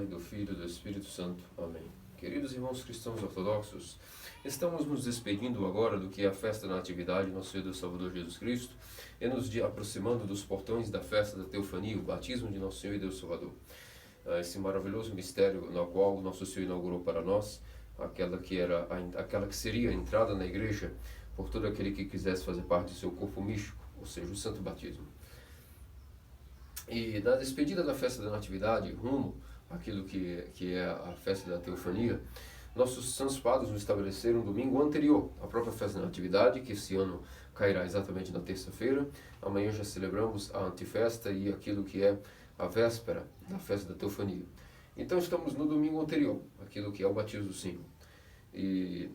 Do Filho e do Espírito Santo. Amém. Queridos irmãos cristãos ortodoxos, estamos nos despedindo agora do que é a festa da Natividade, nosso Senhor e Salvador Jesus Cristo, e nos aproximando dos portões da festa da Teofania, o batismo de nosso Senhor e Deus Salvador. Esse maravilhoso mistério no qual o nosso Senhor inaugurou para nós, aquela que seria a entrada na igreja por todo aquele que quisesse fazer parte do seu corpo místico, ou seja, o Santo Batismo. E na despedida da festa da Natividade, rumo àquilo que é a festa da Teofania, nossos santos padres nos estabeleceram um domingo anterior à própria festa da Natividade, que esse ano cairá exatamente na terça-feira. Amanhã já celebramos a antefesta e aquilo que é a véspera da festa da Teofania. Então estamos no domingo anterior, aquilo que é o batismo do Senhor. E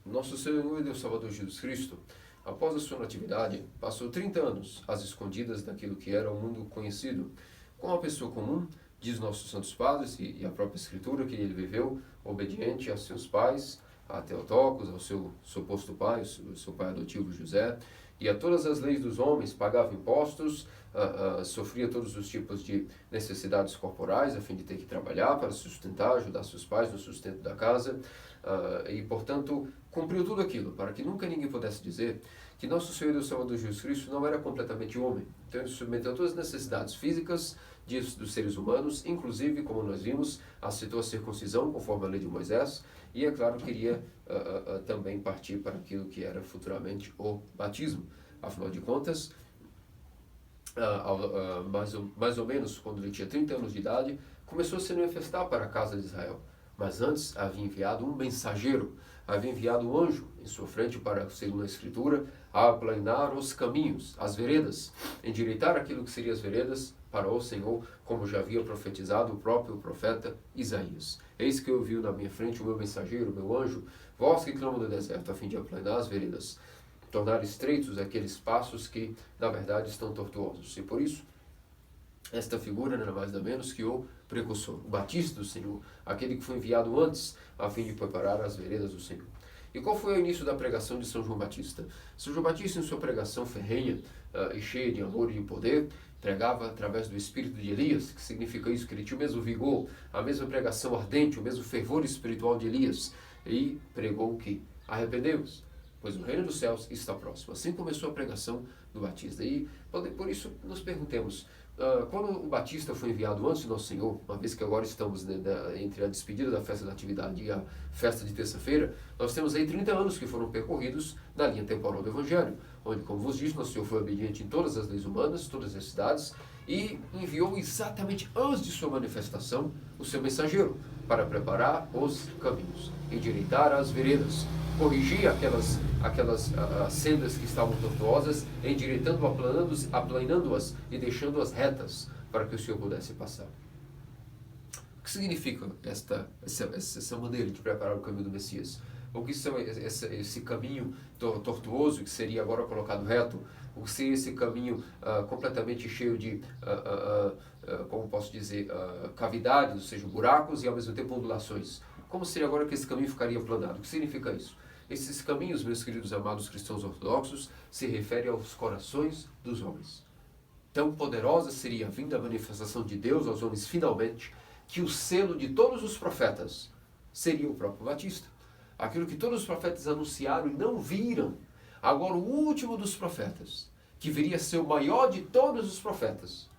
nosso Senhor e Deus Salvador Jesus Cristo, após a sua natividade, passou 30 anos às escondidas daquilo que era o mundo conhecido. Como uma pessoa comum, diz nossos santos padres e a própria Escritura, que ele viveu obediente a seus pais, a Theotokos, ao seu suposto pai, o seu pai adotivo José, e a todas as leis dos homens, pagava impostos, sofria todos os tipos de necessidades corporais, a fim de ter que trabalhar para sustentar, ajudar seus pais no sustento da casa, e, portanto, cumpriu tudo aquilo, para que nunca ninguém pudesse dizer que nosso Senhor e Deus Salvador Jesus Cristo não era completamente homem. Então ele submeteu todas as necessidades físicas dos seres humanos, inclusive, como nós vimos, aceitou a circuncisão conforme a lei de Moisés, e, é claro, queria também partir para aquilo que era futuramente o batismo. Afinal de contas, mais ou menos quando ele tinha 30 anos de idade, começou a se manifestar para a casa de Israel. Mas antes havia enviado um mensageiro, havia enviado um anjo em sua frente para, segundo a Escritura, aplanar os caminhos, as veredas, endireitar aquilo que seriam as veredas para o Senhor, como já havia profetizado o próprio profeta Isaías. Eis que eu vi na minha frente o meu mensageiro, o meu anjo, voz que clama no deserto, a fim de aplanar as veredas, tornar estreitos aqueles passos que, na verdade, estão tortuosos. E por isso, esta figura não é mais nada menos que o precursor, o batista do Senhor, aquele que foi enviado antes a fim de preparar as veredas do Senhor. E qual foi o início da pregação de São João Batista? São João Batista, em sua pregação ferrenha e cheia de amor e de poder, pregava através do espírito de Elias, que significa isso, que ele tinha o mesmo vigor, a mesma pregação ardente, o mesmo fervor espiritual de Elias, e pregou o que? Arrependeu-vos, pois o reino dos céus está próximo. Assim começou a pregação do Batista. E por isso nos perguntemos, quando o Batista foi enviado antes de Nosso Senhor, uma vez que agora estamos entre a despedida da festa da Natividade e a festa de terça-feira, nós temos aí 30 anos que foram percorridos na linha temporal do Evangelho, onde, como vos disse, Nosso Senhor foi obediente em todas as leis humanas, todas as cidades, e enviou exatamente antes de sua manifestação o seu mensageiro para preparar os caminhos, endireitar as veredas, corrigir aquelas sendas que estavam tortuosas, endireitando, aplanando-as e deixando-as retas para que o Senhor pudesse passar. O que significa essa maneira de preparar o caminho do Messias? O que são esse caminho tortuoso que seria agora colocado reto? O que seria esse caminho completamente cheio de, como posso dizer, cavidades, ou seja, buracos e ao mesmo tempo ondulações? Como seria agora que esse caminho ficaria aplanado? O que significa isso? Esses caminhos, meus queridos amados cristãos ortodoxos, se referem aos corações dos homens. Tão poderosa seria a vinda da manifestação de Deus aos homens finalmente, que o selo de todos os profetas seria o próprio Batista. Aquilo que todos os profetas anunciaram e não viram. Agora o último dos profetas, que viria a ser o maior de todos os profetas,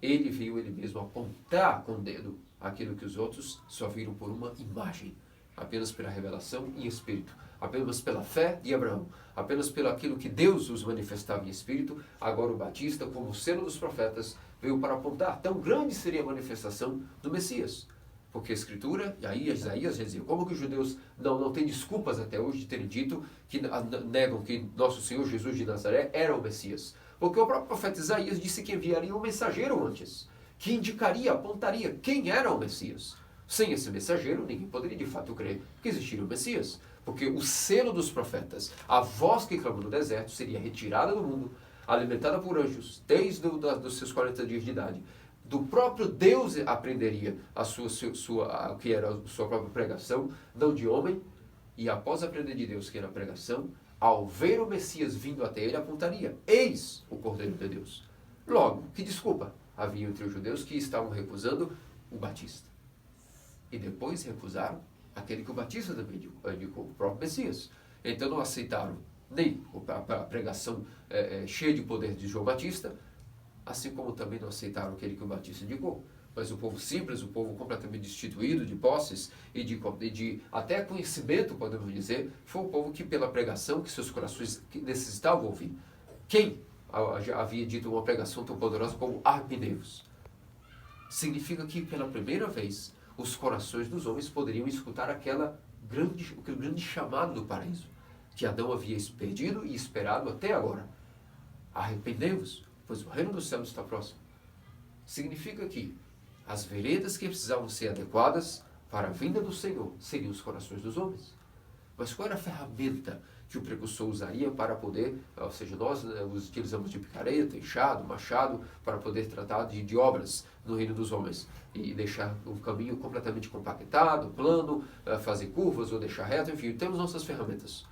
ele viu ele mesmo apontar com o dedo aquilo que os outros só viram por uma imagem, apenas pela revelação em espírito, apenas pela fé de Abraão, apenas pelo aquilo que Deus os manifestava em espírito. Agora o Batista, como o selo dos profetas, veio para apontar. Tão grande seria a manifestação do Messias. Porque a Escritura, e aí Isaías já dizia, como que os judeus não têm desculpas até hoje de terem dito, que negam que nosso Senhor Jesus de Nazaré era o Messias. Porque o próprio profeta Isaías disse que enviaria um mensageiro antes, que indicaria, apontaria quem era o Messias. Sem esse mensageiro, ninguém poderia de fato crer que existiria o Messias. Porque o selo dos profetas, a voz que clama no deserto, seria retirada do mundo, alimentada por anjos, desde os seus 40 dias de idade. Do próprio Deus aprenderia o que era a sua própria pregação, não de homem, e após aprender de Deus que era a pregação, ao ver o Messias vindo até ele, apontaria, eis o Cordeiro de Deus. Logo, que desculpa havia entre os judeus que estavam recusando o Batista. E depois recusaram aquele que o Batista também indicou, o próprio Messias. Então não aceitaram nem a pregação cheia de poder de João Batista, assim como também não aceitaram aquele que o Batista indicou. Mas o povo simples, o povo completamente destituído de posses e de até conhecimento, podemos dizer, foi o povo que pela pregação que seus corações necessitavam ouvir. Quem já havia dito uma pregação tão poderosa como arrependei-vos? Significa que pela primeira vez os corações dos homens poderiam escutar aquele grande chamado do paraíso, que Adão havia perdido e esperado até agora. Arrependei-vos, pois o reino dos céus está próximo. Significa que as veredas que precisavam ser adequadas para a vinda do Senhor seriam os corações dos homens. Mas qual era a ferramenta que o precursor usaria para poder, ou seja, nós utilizamos de picareta, enxado, machado, para poder tratar de obras no reino dos homens e deixar o caminho completamente compactado, plano, fazer curvas ou deixar reto, enfim, temos nossas ferramentas.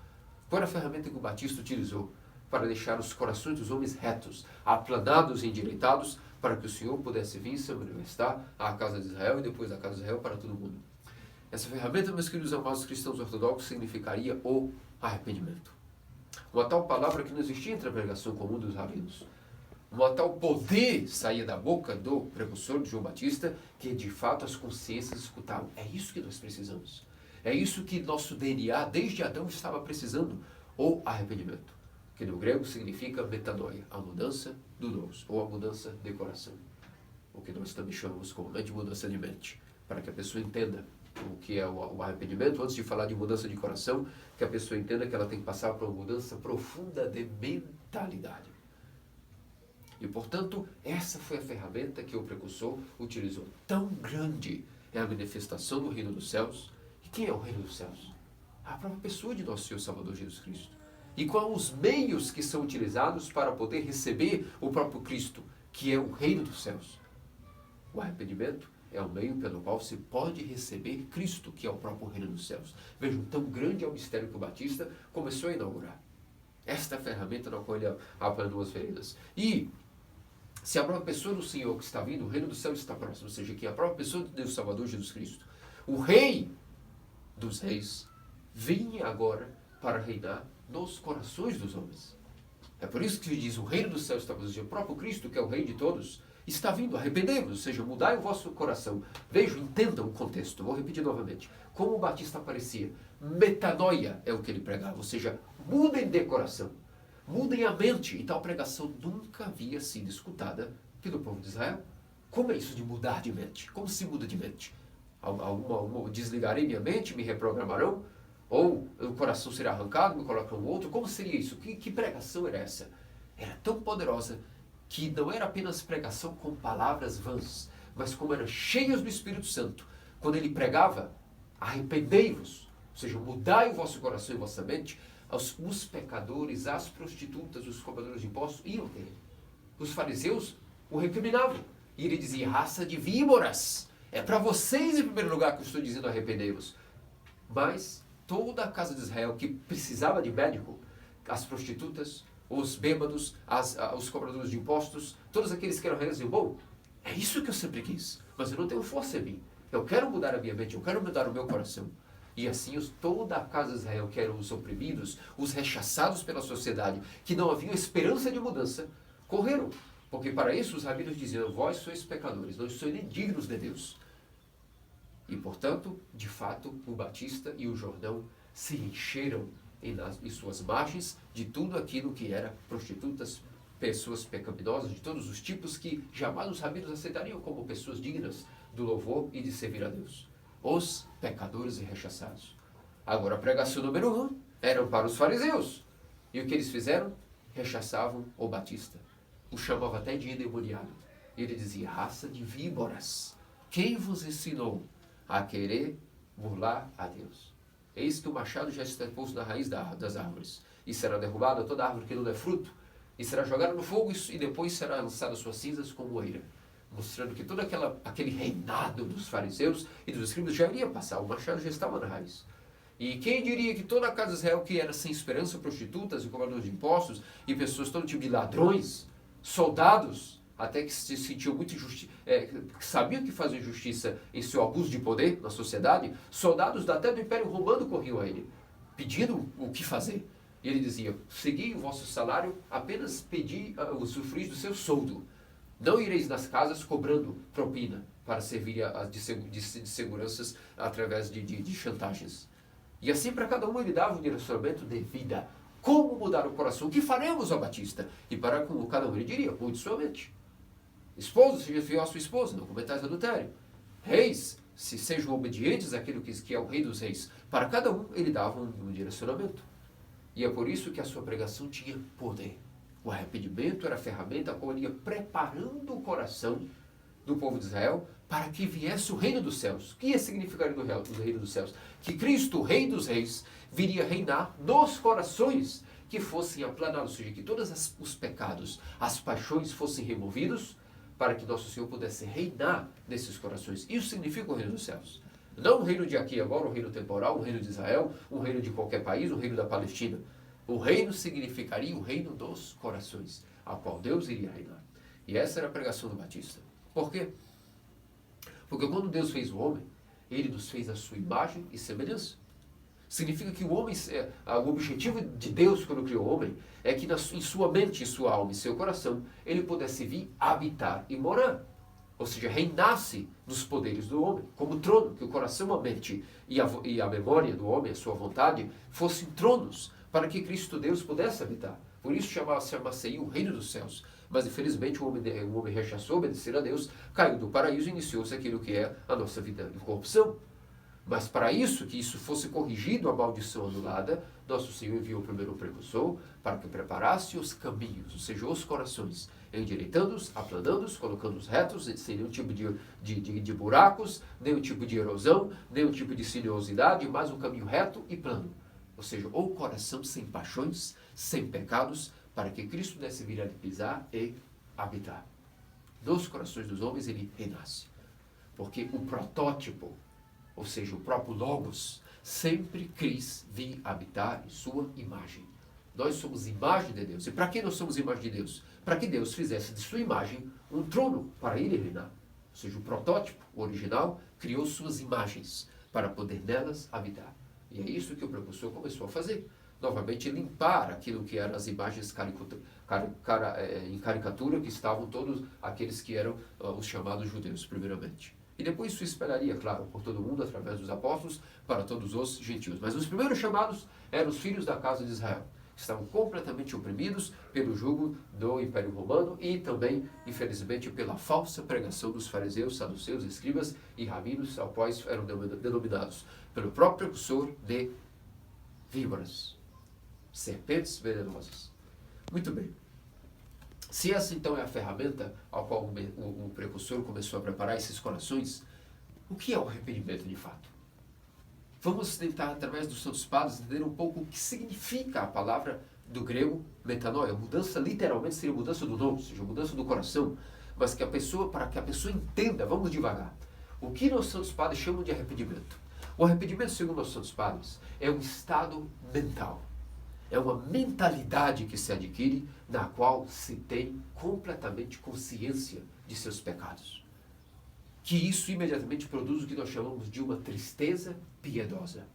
Qual era a ferramenta que o Batista utilizou para deixar os corações dos homens retos, aplanados e endireitados, para que o Senhor pudesse vir se manifestar à casa de Israel e depois à casa de Israel para todo mundo? Essa ferramenta, meus queridos amados cristãos ortodoxos, significaria o arrependimento. Uma tal palavra que não existia entre a pregação comum dos rabinos. Uma tal poder saía da boca do precursor de João Batista, que de fato as consciências escutavam. É isso que nós precisamos. É isso que nosso DNA, desde Adão, estava precisando. O arrependimento, que no grego significa metanoia, a mudança do nous, ou a mudança de coração. O que nós também chamamos comumente de mudança de mente, para que a pessoa entenda o que é o arrependimento. Antes de falar de mudança de coração, que a pessoa entenda que ela tem que passar por uma mudança profunda de mentalidade. E, portanto, essa foi a ferramenta que o precursor utilizou. Tão grande é a manifestação do reino dos céus. E quem é o reino dos céus? A própria pessoa de nosso Senhor Salvador Jesus Cristo. E quais os meios que são utilizados para poder receber o próprio Cristo, que é o reino dos céus? O arrependimento é o meio pelo qual se pode receber Cristo, que é o próprio reino dos céus. Vejam, tão grande é o mistério que o Batista começou a inaugurar. Esta é a ferramenta na qual ele aplanou as veredas. E se a própria pessoa do Senhor que está vindo, o reino dos céus está próximo, ou seja, que a própria pessoa de Deus Salvador Jesus Cristo, o Rei dos Reis, vinha agora para reinar nos corações dos homens. É por isso que ele diz, o reino dos céus está próximo. O próprio Cristo, que é o Rei de todos, está vindo. Arrependei-vos, ou seja, mudai o vosso coração. Vejam, entendam o contexto. Vou repetir novamente. Como o Batista aparecia, metanoia é o que ele pregava, ou seja, mudem de coração, mudem a mente. E tal pregação nunca havia sido escutada pelo povo de Israel. Como é isso de mudar de mente? Como se muda de mente? Desligarei minha mente, me reprogramarão? Ou o coração será arrancado, me colocam no outro? Como seria isso? Que pregação era essa? Era tão poderosa que não era apenas pregação com palavras vãs, mas como eram cheias do Espírito Santo. Quando ele pregava, arrependei-vos, ou seja, mudai o vosso coração e vossa mente, os pecadores, as prostitutas, os cobradores de impostos iam ter ele. Os fariseus o recriminavam. E ele dizia, raça de víboras, é para vocês em primeiro lugar que eu estou dizendo arrependei-vos. Mas toda a casa de Israel que precisava de médico, as prostitutas, os bêbados, os cobradores de impostos, todos aqueles que eram reis, diziam, bom, é isso que eu sempre quis, mas eu não tenho força em mim. Eu quero mudar a minha mente, eu quero mudar o meu coração. E assim toda a casa de Israel, que eram os oprimidos, os rechaçados pela sociedade, que não haviam esperança de mudança, correram. Porque para isso os rabinos diziam, vós sois pecadores, não sois nem dignos de Deus. E portanto, de fato, o Batista e o Jordão se encheram em suas margens de tudo aquilo que era prostitutas, pessoas pecaminosas de todos os tipos que jamais os rabinos aceitariam como pessoas dignas do louvor e de servir a Deus. Os pecadores e rechaçados. Agora a pregação número 1 era para os fariseus. E o que eles fizeram? Rechaçavam o Batista. O chamava até de endemoniado. Ele dizia, raça de víboras, quem vos ensinou a querer burlar a Deus? Eis que o machado já está posto na raiz das árvores, e será derrubada toda árvore que não der fruto, e será jogada no fogo, e depois será lançada suas cinzas como poeira. Mostrando que todo aquele reinado dos fariseus e dos escribas já iria passar, o machado já estava na raiz. E quem diria que toda a casa de Israel que era sem esperança, prostitutas e cobradores de impostos, e pessoas, todo tipo de ladrões, soldados, até que se sentiu muito sabia que fazer justiça em seu abuso de poder na sociedade, soldados até do Império Romano corriam a ele, pedindo o que fazer. E ele dizia: segui o vosso salário, apenas pedi usufruir do seu soldo. Não ireis nas casas cobrando propina para servir de seguranças através de chantagens. E assim para cada um ele dava um direcionamento de vida. Como mudar o coração? O que faremos, ó Batista? E para com cada um ele diria: cuide sua mente. Esposos, seja fiel à sua esposa, não cometais adultério. Reis, se sejam obedientes àquilo que é o rei dos reis. Para cada um ele dava um direcionamento. E é por isso que a sua pregação tinha poder. O arrependimento era a ferramenta com ele ia preparando o coração do povo de Israel para que viesse o reino dos céus. O que ia significar do reino dos céus? Que Cristo, o rei dos reis, viria reinar nos corações que fossem aplanados, ou seja, que todos os pecados, as paixões fossem removidos para que nosso Senhor pudesse reinar nesses corações. Isso significa o reino dos céus. Não o reino de aqui e agora, um reino temporal, um reino de Israel, um reino de qualquer país, um reino da Palestina. O reino significaria o reino dos corações, a qual Deus iria reinar. E essa era a pregação do Batista. Por quê? Porque quando Deus fez o homem, ele nos fez a sua imagem e semelhança. Significa que o homem, o objetivo de Deus quando criou o homem, é que em sua mente, em sua alma e seu coração, ele pudesse vir habitar e morar. Ou seja, reinasse nos poderes do homem, como trono, que o coração, a mente e a memória do homem, a sua vontade, fossem tronos, para que Cristo Deus pudesse habitar. Por isso chama-se o reino dos céus. Mas infelizmente o homem rechaçou obedecer a Deus, caiu do paraíso e iniciou-se aquilo que é a nossa vida de corrupção. Mas para isso, que isso fosse corrigido, a maldição anulada, nosso Senhor enviou o primeiro precursor para que preparasse os caminhos, ou seja, os corações, endireitando-os, aplanando-os, colocando-os retos, sem nenhum tipo de buracos, nenhum tipo de erosão, nenhum tipo de sinuosidade, mas um caminho reto e plano. Ou seja, o coração sem paixões, sem pecados, para que Cristo pudesse vir a pisar e habitar. Nos corações dos homens ele renasce. Porque o protótipo, ou seja, o próprio Logos, sempre quis vir habitar em sua imagem. Nós somos imagem de Deus. E para que nós somos imagem de Deus? Para que Deus fizesse de sua imagem um trono para ele reinar. Ou seja, o protótipo, o original, criou suas imagens para poder nelas habitar. E é isso que o precursor começou a fazer. Novamente, limpar aquilo que eram as imagens em caricatura que estavam todos aqueles que eram os chamados judeus, primeiramente. E depois isso espalharia, claro, por todo mundo, através dos apóstolos, para todos os gentios. Mas os primeiros chamados eram os filhos da casa de Israel. Estavam completamente oprimidos pelo jugo do Império Romano e também, infelizmente, pela falsa pregação dos fariseus, saduceus, escribas e rabinos, aos quais eram denominados pelo próprio precursor de víboras, serpentes venenosas. Muito bem. Se essa então é a ferramenta ao qual o precursor começou a preparar esses corações, o que é o arrependimento de fato? Vamos tentar, através dos Santos Padres, entender um pouco o que significa a palavra do grego metanoia. Mudança, literalmente, seria mudança do nome, ou seja, mudança do coração. Mas para que a pessoa entenda, vamos devagar. O que os Santos Padres chamam de arrependimento? O arrependimento, segundo os Santos Padres, é um estado mental. É uma mentalidade que se adquire na qual se tem completamente consciência de seus pecados. Que isso imediatamente produz o que nós chamamos de uma tristeza piedosa.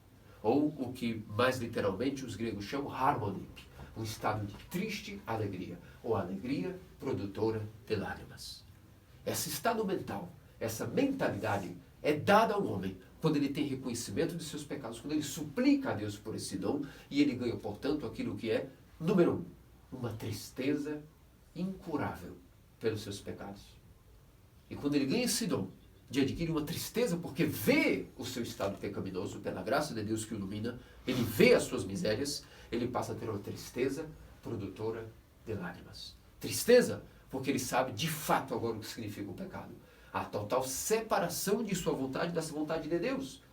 Ou o que mais literalmente os gregos chamam harmonip, um estado de triste alegria, ou alegria produtora de lágrimas. Esse estado mental, essa mentalidade é dada ao homem quando ele tem reconhecimento de seus pecados, quando ele suplica a Deus por esse dom e ele ganha, portanto, aquilo que é, número 1, uma tristeza incurável pelos seus pecados. E quando ele ganha esse dom de adquirir uma tristeza porque vê o seu estado pecaminoso, pela graça de Deus que o ilumina, ele vê as suas misérias, ele passa a ter uma tristeza produtora de lágrimas. Tristeza porque ele sabe de fato agora o que significa o pecado. A total separação de sua vontade dessa vontade de Deus.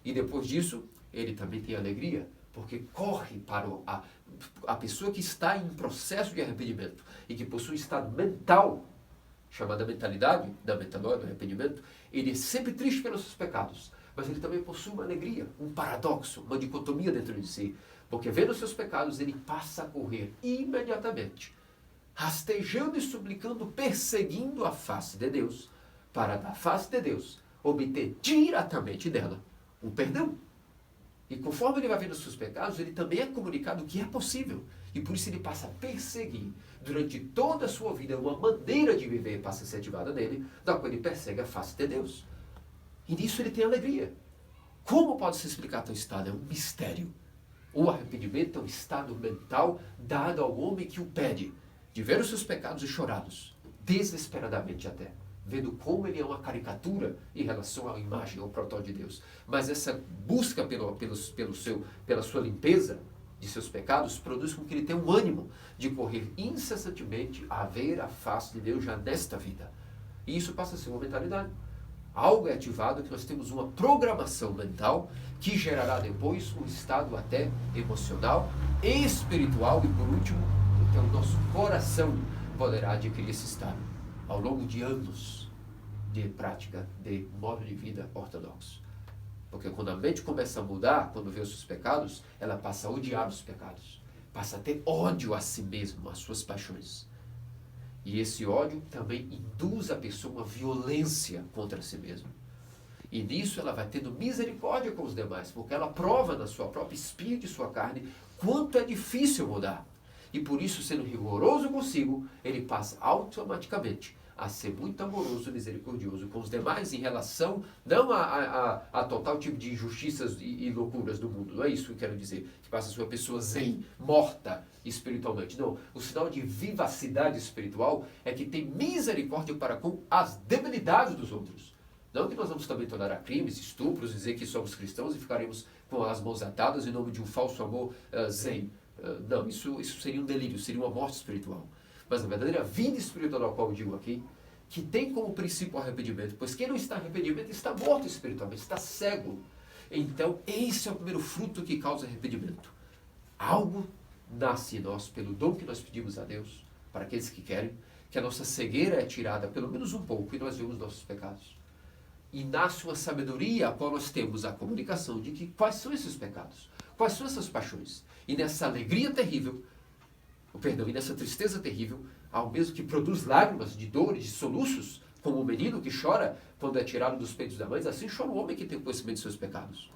E depois disso, ele também tem alegria, porque corre para a pessoa que está em processo de arrependimento e que possui um estado mental, chamada mentalidade, da metanoia, do arrependimento, ele é sempre triste pelos seus pecados, mas ele também possui uma alegria, um paradoxo, uma dicotomia dentro de si, porque vendo os seus pecados, ele passa a correr imediatamente, rastejando e suplicando, perseguindo a face de Deus, para da face de Deus obter diretamente dela o perdão. E conforme ele vai vendo os seus pecados, ele também é comunicado que é possível. E por isso ele passa a perseguir durante toda a sua vida uma maneira de viver passa a ser ativada nele, da qual ele persegue a face de Deus. E nisso ele tem alegria. Como pode se explicar tal estado? É um mistério. O arrependimento é um estado mental dado ao homem que o pede, de ver os seus pecados e chorá-los, desesperadamente até, vendo como ele é uma caricatura em relação à imagem, ao protótipo de Deus. Mas essa busca pela sua limpeza de seus pecados produz com que ele tenha um ânimo de correr incessantemente a ver a face de Deus já nesta vida. E isso passa a ser uma mentalidade. Algo é ativado que nós temos uma programação mental que gerará depois um estado até emocional, espiritual e, por último, até o nosso coração poderá adquirir esse estado ao longo de anos de prática de modo de vida ortodoxo. Porque quando a mente começa a mudar, quando vê os seus pecados, ela passa a odiar os pecados, passa a ter ódio a si mesmo, às suas paixões. E esse ódio também induz a pessoa a uma violência contra si mesma. E nisso ela vai tendo misericórdia com os demais, porque ela prova na sua própria espinha de sua carne quanto é difícil mudar. E por isso, sendo rigoroso consigo, ele passa automaticamente a ser muito amoroso e misericordioso com os demais em relação, não a total tipo de injustiças e loucuras do mundo. Não é isso que eu quero dizer, que passa a ser uma pessoa zen, morta espiritualmente. Não, o sinal de vivacidade espiritual é que tem misericórdia para com as debilidades dos outros. Não que nós vamos também tolerar crimes, estupros, dizer que somos cristãos e ficaremos com as mãos atadas em nome de um falso amor zen. Não, isso seria um delírio, seria uma morte espiritual. Mas a verdadeira vida espiritual, a qual eu digo aqui, que tem como princípio o arrependimento, pois quem não está em arrependimento está morto espiritualmente, está cego. Então, esse é o primeiro fruto que causa arrependimento. Algo nasce em nós pelo dom que nós pedimos a Deus, para aqueles que querem, que a nossa cegueira é tirada pelo menos um pouco e nós vemos nossos pecados. E nasce uma sabedoria a qual nós temos a comunicação de que quais são esses pecados, quais são essas paixões. E nessa alegria terrível, e nessa tristeza terrível, ao mesmo que produz lágrimas de dores, de soluços, como o menino que chora quando é tirado dos peitos da mãe, assim chora o homem que tem o conhecimento de seus pecados.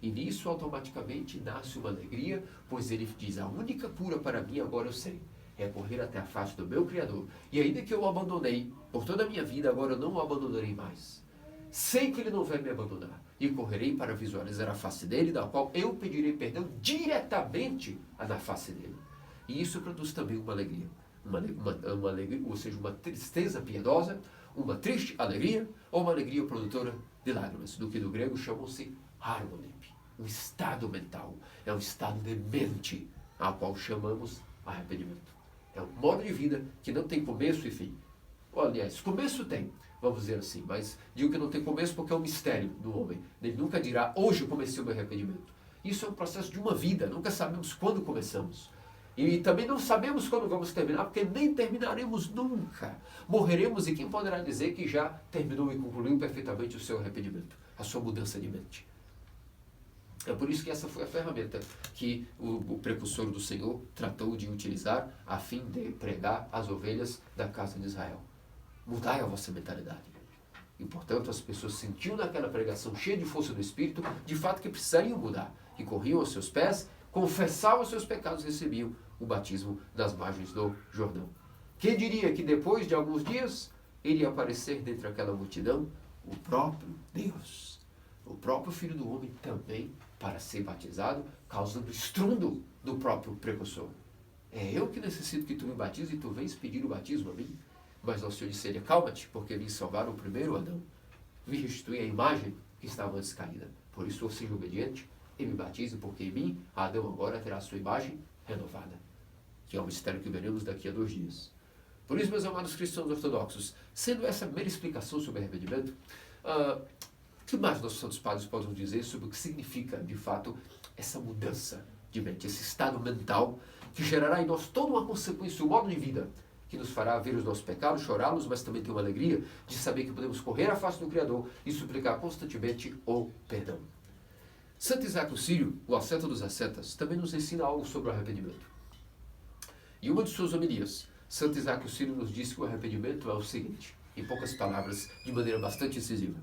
E nisso automaticamente nasce uma alegria, pois ele diz, a única cura para mim agora eu sei, é correr até a face do meu Criador. E ainda que eu o abandonei por toda a minha vida, agora eu não o abandonarei mais. Sei que ele não vai me abandonar. E correrei para visualizar a face dele, da qual eu pedirei perdão diretamente na face dele. E isso produz também uma alegria. Uma alegria, ou seja, uma tristeza piedosa, uma triste alegria, ou uma alegria produtora de lágrimas, do que do grego chamam-se harmonia. Um estado mental, é um estado de mente, a qual chamamos arrependimento. É um modo de vida que não tem começo e fim. Ou, aliás, começo tem, vamos dizer assim, mas digo que não tem começo porque é um mistério do homem. Ele nunca dirá, hoje eu comecei o meu arrependimento. Isso é um processo de uma vida, nunca sabemos quando começamos. E também não sabemos quando vamos terminar, porque nem terminaremos nunca. Morreremos e quem poderá dizer que já terminou e concluiu perfeitamente o seu arrependimento, a sua mudança de mente. É por isso que essa foi a ferramenta que o precursor do Senhor tratou de utilizar a fim de pregar as ovelhas da casa de Israel. Mudai a vossa mentalidade. E, portanto, as pessoas sentiam naquela pregação cheia de força do Espírito, de fato que precisariam mudar. E corriam aos seus pés, confessavam os seus pecados e recebiam o batismo nas margens do Jordão. Quem diria que depois de alguns dias iria aparecer dentre aquela multidão o próprio Deus, o próprio Filho do Homem também para ser batizado, causando estrondo do próprio precursor. É eu que necessito que tu me batizes e tu vens pedir o batismo a mim? Mas o Senhor disse, calma-te, porque vim salvar o primeiro Adão. Vim restituir a imagem que estava antes caída. Por isso, seja obediente e me batize, porque em mim, Adão agora terá a sua imagem renovada. Que é um mistério que veremos daqui a 2 dias. Por isso, meus amados cristãos ortodoxos, sendo essa a primeira explicação sobre arrependimento, o que mais nossos santos padres podem dizer sobre o que significa, de fato, essa mudança de mente, esse estado mental que gerará em nós toda uma consequência, um modo de vida que nos fará ver os nossos pecados, chorá-los, mas também ter uma alegria de saber que podemos correr à face do Criador e suplicar constantemente o perdão. Santo Isaac o Sírio, o asceta dos ascetas, também nos ensina algo sobre o arrependimento. Em uma de suas homilias, Santo Isaac o Sírio nos diz que o arrependimento é o seguinte, em poucas palavras, de maneira bastante incisiva.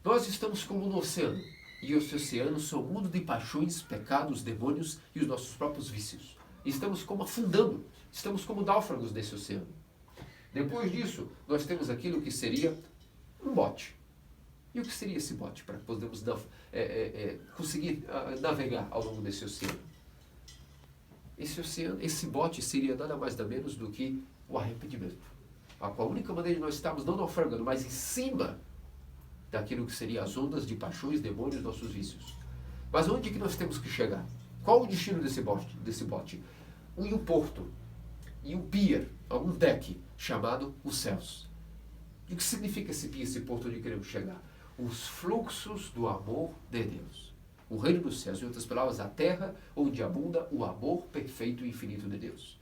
Nós estamos como no oceano, e esse oceano são um mundo de paixões, pecados, demônios e os nossos próprios vícios. Estamos como afundando, estamos como náufragos nesse oceano. Depois disso, nós temos aquilo que seria um bote. E o que seria esse bote para que possamos conseguir navegar ao longo desse oceano? Esse bote seria nada mais nada menos do que o arrependimento. A qual a única maneira de nós estarmos não naufragando, mas em cima daquilo que seriam as ondas de paixões, demônios, nossos vícios. Mas onde que nós temos que chegar? Qual o destino desse bote? Um porto, e um pier, um deck, chamado os céus. E o que significa esse pier, esse porto onde queremos chegar? Os fluxos do amor de Deus. O reino dos céus, em outras palavras, a terra onde abunda o amor perfeito e infinito de Deus.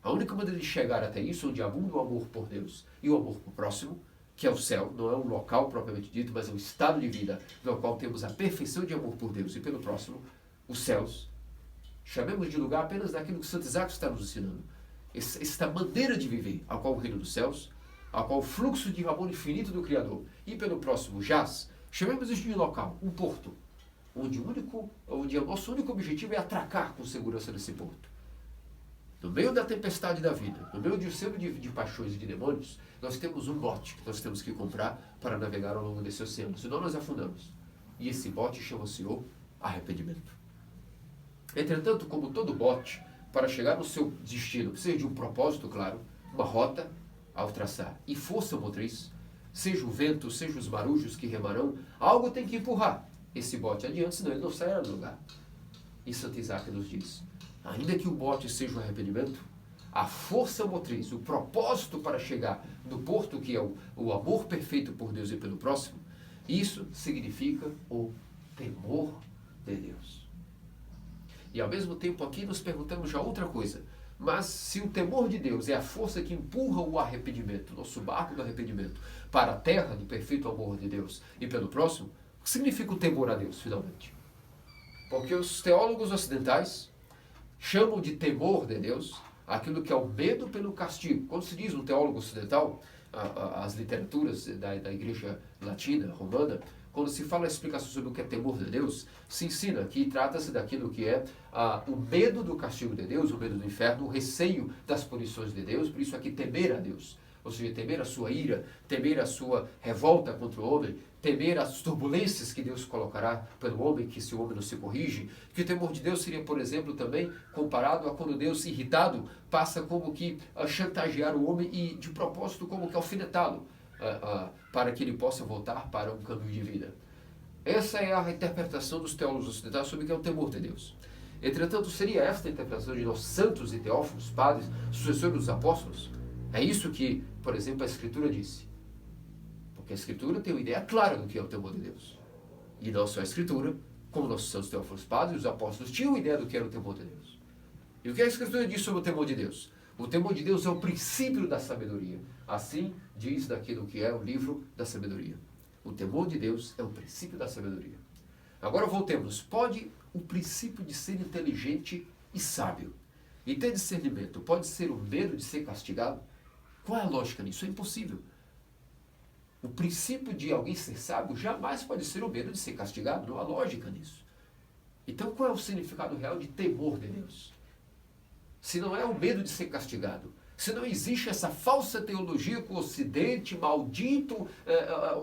A única maneira de chegar até isso, onde abunda o amor por Deus e o amor por próximo, que é o céu, não é um local propriamente dito, mas é um estado de vida no qual temos a perfeição de amor por Deus e pelo próximo, os céus. Chamemos de lugar apenas daquilo que Santo Isaac está nos ensinando. Esta maneira de viver, ao qual o reino dos céus, ao qual o fluxo de amor infinito do Criador e pelo próximo jaz, chamemos isso de local, um porto, onde o nosso único objetivo é atracar com segurança nesse porto. No meio da tempestade da vida, no meio de um oceano de paixões e de demônios, nós temos um bote que nós temos que comprar para navegar ao longo desse oceano, senão nós afundamos. E esse bote chama-se o arrependimento. Entretanto, como todo bote, para chegar no seu destino, precisa de um propósito, claro, uma rota ao traçar e força motriz, seja o vento, seja os marujos que remarão, algo tem que empurrar esse bote adiante, senão ele não sairá do lugar. E Santo Isaac nos diz, ainda que o bote seja o arrependimento, a força motriz, o propósito para chegar no porto, que é o amor perfeito por Deus e pelo próximo, isso significa o temor de Deus. E ao mesmo tempo aqui nos perguntamos já outra coisa, mas se o temor de Deus é a força que empurra o arrependimento, nosso barco do arrependimento, para a terra do perfeito amor de Deus e pelo próximo, o que significa o temor a Deus, finalmente? Porque os teólogos ocidentais chamam de temor de Deus aquilo que é o medo pelo castigo. Quando se diz um teólogo ocidental, as literaturas da igreja latina, romana, quando se fala a explicação sobre o que é temor de Deus, se ensina que trata-se daquilo que é o medo do castigo de Deus, o medo do inferno, o receio das punições de Deus, por isso aqui temer a Deus. Ou seja, temer a sua ira, temer a sua revolta contra o homem, temer as turbulências que Deus colocará pelo homem, que se o homem não se corrige. Que o temor de Deus seria, por exemplo, também comparado a quando Deus, irritado, passa como que a chantagear o homem e, de propósito, como que alfinetá-lo, para que ele possa voltar para um caminho de vida. Essa é a interpretação dos teólogos ocidentais sobre o que é o temor de Deus. Entretanto, seria esta a interpretação de nós santos e teófilos, padres, sucessores dos apóstolos? É isso que, por exemplo, a Escritura disse. Porque a Escritura tem uma ideia clara do que é o temor de Deus. E não só a Escritura, como nossos santos teófilos padres, os apóstolos tinham uma ideia do que era o temor de Deus. E o que a Escritura diz sobre o temor de Deus? O temor de Deus é o princípio da sabedoria. Assim diz daquilo que é o livro da sabedoria. O temor de Deus é o princípio da sabedoria. Agora voltemos. Pode o princípio de ser inteligente e sábio e ter discernimento, pode ser o medo de ser castigado? Qual é a lógica nisso? É impossível. O princípio de alguém ser sábio jamais pode ser o medo de ser castigado. Não há lógica nisso. Então qual é o significado real de temor de Deus? Se não é o medo de ser castigado, se não existe essa falsa teologia que o Ocidente maldito,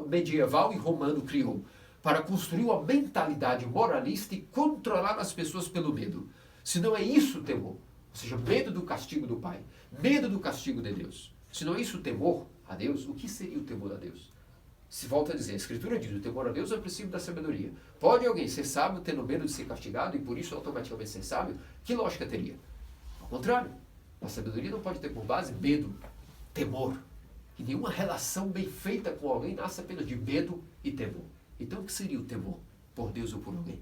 medieval e romano criou, para construir uma mentalidade moralista e controlar as pessoas pelo medo. Se não é isso o temor, ou seja, medo do castigo do Pai, medo do castigo de Deus. Se não é isso o temor a Deus, o que seria o temor a Deus? Se volta a dizer, a Escritura diz, o temor a Deus é o princípio da sabedoria. Pode alguém ser sábio tendo medo de ser castigado e por isso automaticamente ser sábio? Que lógica teria? Ao contrário, a sabedoria não pode ter por base medo, temor. E nenhuma relação bem feita com alguém nasce apenas de medo e temor. Então o que seria o temor por Deus ou por alguém?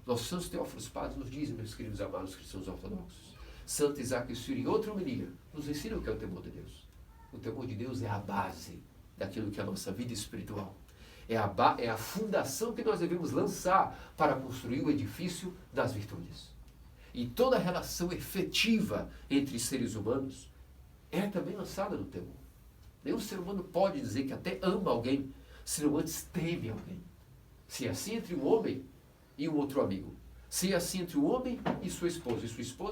Nossos santos teófilos padres nos dizem, meus queridos amados cristãos ortodoxos, Santo Isaac o Sírio e outra homilia nos ensinam o que é o temor de Deus. O temor de Deus é a base daquilo que é a nossa vida espiritual. É a fundação que nós devemos lançar para construir o edifício das virtudes. e toda relação efetiva entre seres humanos é também lançada no temor. Nenhum ser humano pode dizer que até ama alguém, se não antes teme alguém. Se é assim entre um homem e um outro amigo, se é assim entre um homem e sua esposa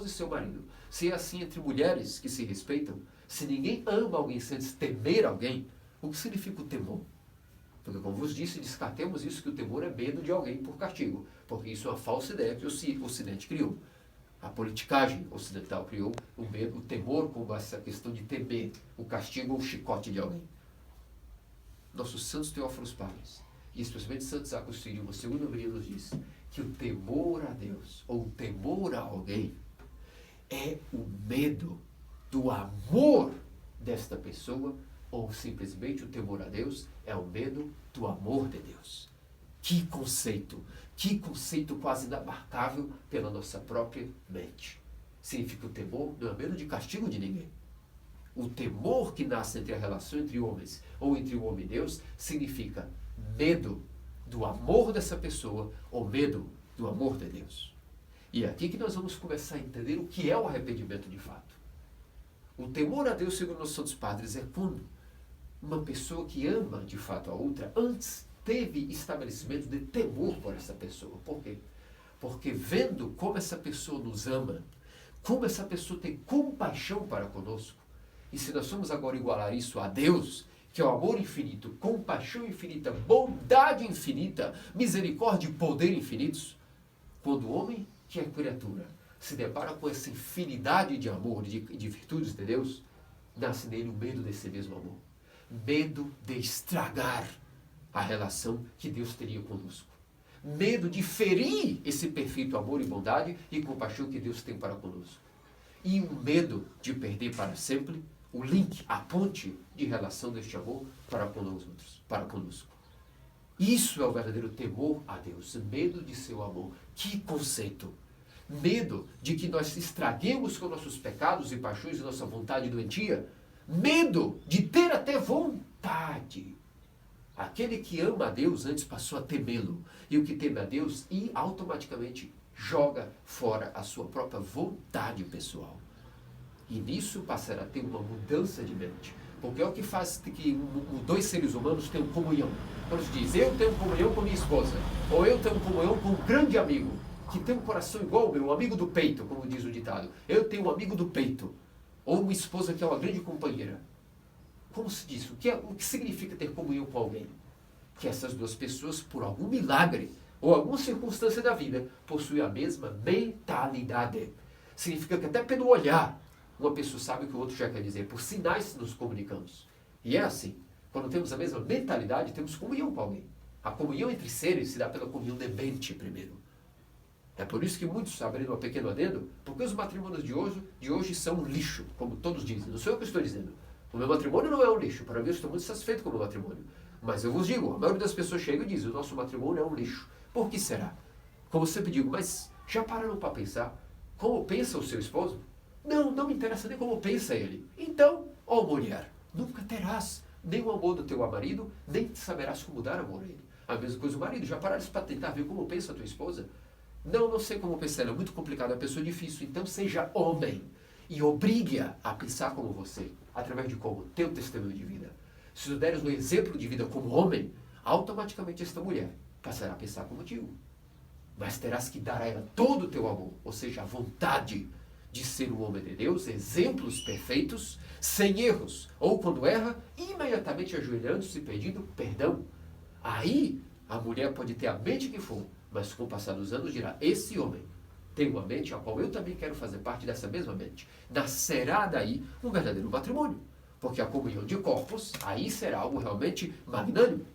e seu marido, se é assim entre mulheres que se respeitam, se ninguém ama alguém sem antes temer alguém, o que significa o temor? Porque, como vos disse, descartemos isso, que o temor é medo de alguém por castigo, porque isso é uma falsa ideia que o Ocidente criou. A politicagem ocidental criou o medo, o temor como essa questão de temer o castigo ou o chicote de alguém. Nossos santos Teófilos Padres, e especialmente Santos Agostinho, o segundo Maria, nos diz que o temor a Deus, ou o temor a alguém, é o medo do amor desta pessoa, ou simplesmente o temor a Deus é o medo do amor de Deus. Que conceito quase inabarcável pela nossa própria mente. Significa o temor não é medo de castigo de ninguém. O temor que nasce entre a relação entre homens ou entre o homem e Deus significa medo do amor dessa pessoa ou medo do amor de Deus. E é aqui que nós vamos começar a entender o que é o arrependimento de fato. O temor a Deus, segundo os santos padres, é quando uma pessoa que ama de fato a outra antes teve estabelecimento de temor por essa pessoa. Por quê? Porque vendo como essa pessoa nos ama, como essa pessoa tem compaixão para conosco, e se nós formos agora igualar isso a Deus, que é o amor infinito, compaixão infinita, bondade infinita, misericórdia e poder infinitos, quando o homem, que é criatura, se depara com essa infinidade de amor, de virtudes de Deus, nasce nele o medo desse mesmo amor. Medo de estragar a relação que Deus teria conosco. Medo de ferir esse perfeito amor e bondade e compaixão que Deus tem para conosco. E um medo de perder para sempre o link, a ponte de relação deste amor para conosco. Isso é o verdadeiro temor a Deus, medo de seu amor. Que conceito! Medo de que nós estraguemos com nossos pecados e paixões e nossa vontade doentia. Medo de ter até vontade. Aquele que ama a Deus antes passou a temê-lo. E o que teme a Deus e automaticamente joga fora a sua própria vontade pessoal. E nisso passará a ter uma mudança de mente. Porque é o que faz que dois seres humanos tenham comunhão. Quando se diz, eu tenho comunhão com minha esposa, ou eu tenho comunhão com um grande amigo, que tem um coração igual ao meu, um amigo do peito, como diz o ditado. Eu tenho um amigo do peito, ou uma esposa que é uma grande companheira. Como se diz? O que significa ter comunhão com alguém? Que essas duas pessoas, por algum milagre, ou alguma circunstância da vida, possuem a mesma mentalidade. Significa que até pelo olhar, uma pessoa sabe o que o outro já quer dizer. Por sinais nos comunicamos. E é assim. Quando temos a mesma mentalidade, temos comunhão com alguém. A comunhão entre seres se dá pela comunhão de mente primeiro. É por isso que muitos, abrindo um pequeno adendo, porque os matrimônios de hoje são um lixo, como todos dizem. Não sou eu que estou dizendo. O meu matrimônio não é um lixo. Para mim, eu estou muito satisfeito com o meu matrimônio. Mas eu vos digo, a maioria das pessoas chega e diz, o nosso matrimônio é um lixo. Por que será? Como eu sempre digo, mas já pararam para pensar como pensa o seu esposo? Não me interessa nem como pensa ele. Então, ó mulher, nunca terás nem o amor do teu marido, nem saberás como dar amor a ele. A mesma coisa o marido, já pararam para tentar ver como pensa a tua esposa? Não sei como pensa ela, é muito complicado, é uma pessoa difícil. Então seja homem e obrigue-a a pensar como você, através de como? Teu testemunho de vida. Se tu deres um exemplo de vida como homem, automaticamente esta mulher passará a pensar como contigo. Mas terás que dar a ela todo o teu amor, ou seja, a vontade de ser um homem de Deus, exemplos perfeitos, sem erros, ou quando erra, imediatamente ajoelhando-se e pedindo perdão. Aí, a mulher pode ter a mente que for, mas com o passar dos anos dirá, esse homem tem uma mente a qual eu também quero fazer parte dessa mesma mente. Nascerá daí um verdadeiro matrimônio, porque a comunhão de corpos, aí será algo realmente magnânimo.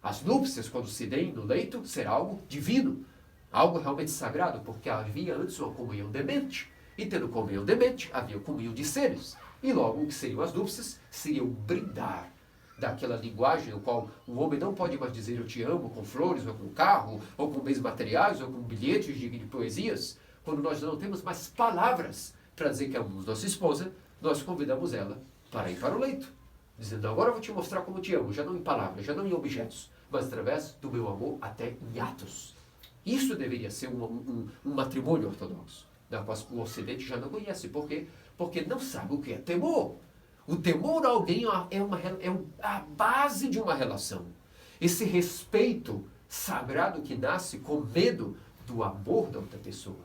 As núpcias, quando se deem no leito, será algo divino, algo realmente sagrado, porque havia antes uma comunhão de mente. E tendo comunhão de mente, havia comunhão de seres. E logo, o que seriam as núpcias? Seria o brindar daquela linguagem no qual o homem não pode mais dizer eu te amo com flores, ou com carro, ou com bens materiais, ou com bilhetes de poesias. Quando nós não temos mais palavras para dizer que amamos nossa esposa, nós convidamos ela para ir para o leito. Dizendo, agora eu vou te mostrar como te amo, já não em palavras, já não em objetos, mas através do meu amor até em atos. Isso deveria ser um matrimônio ortodoxo. na qual o Ocidente já não conhece. Por quê? Porque não sabe o que é temor. O temor a alguém é a base de uma relação. Esse respeito sagrado que nasce com medo do amor da outra pessoa.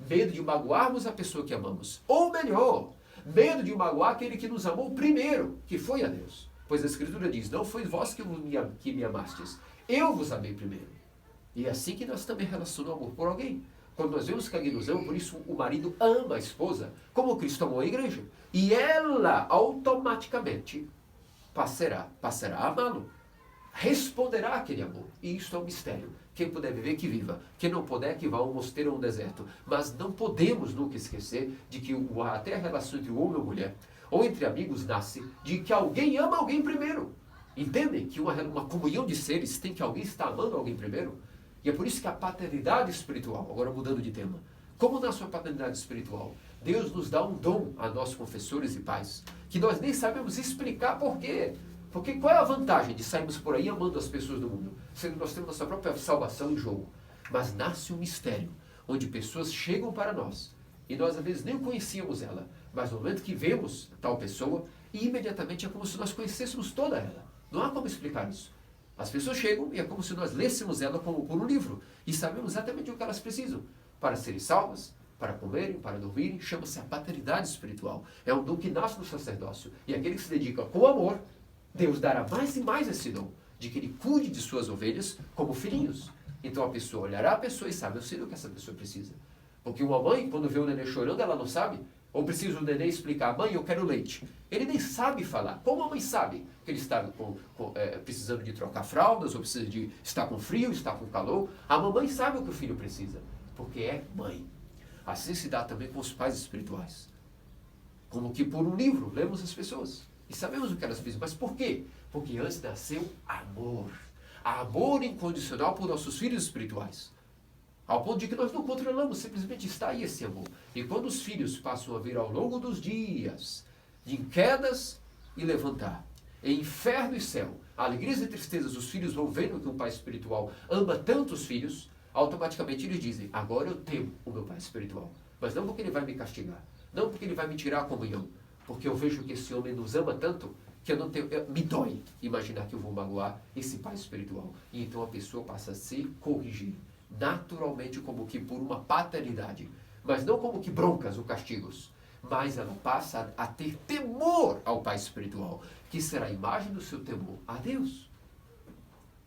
Medo de magoarmos a pessoa que amamos. Ou melhor, medo de magoar aquele que nos amou primeiro, que foi a Deus. Pois a Escritura diz, não foi vós que me amastes, eu vos amei primeiro. E é assim que nós também relacionamos amor por alguém. Quando nós vemos que alguém nos ama, por isso o marido ama a esposa, como Cristo amou a igreja. E ela automaticamente passará a amá-lo. Responderá àquele amor. E isto é um mistério. Quem puder viver, que viva. Quem não puder, que vá a um mosteiro ou a um deserto. Mas não podemos nunca esquecer de que até a relação entre o homem e a mulher, ou entre amigos, nasce de que alguém ama alguém primeiro. Entendem que uma comunhão de seres tem que alguém estar amando alguém primeiro? E é por isso que a paternidade espiritual, agora mudando de tema, como na sua paternidade espiritual, Deus nos dá um dom a nós confessores e pais, que nós nem sabemos explicar por quê. Porque qual é a vantagem de sairmos por aí amando as pessoas do mundo? Sendo que nós temos nossa própria salvação em jogo. Mas nasce um mistério, onde pessoas chegam para nós, e nós às vezes nem conhecíamos ela, mas no momento que vemos tal pessoa, e imediatamente é como se nós conhecêssemos toda ela. Não há como explicar isso. As pessoas chegam e é como se nós lêssemos ela como por um livro, e sabemos exatamente o que elas precisam para serem salvas, para comerem, para dormirem. Chama-se a paternidade espiritual. É um dom que nasce no sacerdócio. E aquele que se dedica com amor, Deus dará mais e mais esse dom, de que ele cuide de suas ovelhas como filhinhos. Então a pessoa olhará a pessoa e sabe, eu sei do que essa pessoa precisa. Porque uma mãe, quando vê o neném chorando, ela não sabe. Ou precisa o neném explicar, mãe, eu quero leite. Ele nem sabe falar. Como a mãe sabe que ele está precisando de trocar fraldas, ou precisa de estar com frio, estar com calor? A mamãe sabe o que o filho precisa, porque é mãe. Assim se dá também com os pais espirituais. Como que por um livro, lemos as pessoas. E sabemos o que elas precisam. Mas por quê? Porque antes nasceu amor. Amor incondicional por nossos filhos espirituais. Ao ponto de que nós não controlamos, simplesmente está aí esse amor. E quando os filhos passam a vir ao longo dos dias, de quedas e levantar, em inferno e céu, alegrias e tristezas, os filhos vão vendo que um pai espiritual ama tanto os filhos, automaticamente eles dizem, agora eu temo o meu pai espiritual. Mas não porque ele vai me castigar, não porque ele vai me tirar a comunhão, porque eu vejo que esse homem nos ama tanto, que me dói imaginar que eu vou magoar esse pai espiritual. E então a pessoa passa a se corrigir, naturalmente, como que por uma paternidade, mas não como que broncas ou castigos, mas ela passa a ter temor ao pai espiritual, que será a imagem do seu temor a Deus.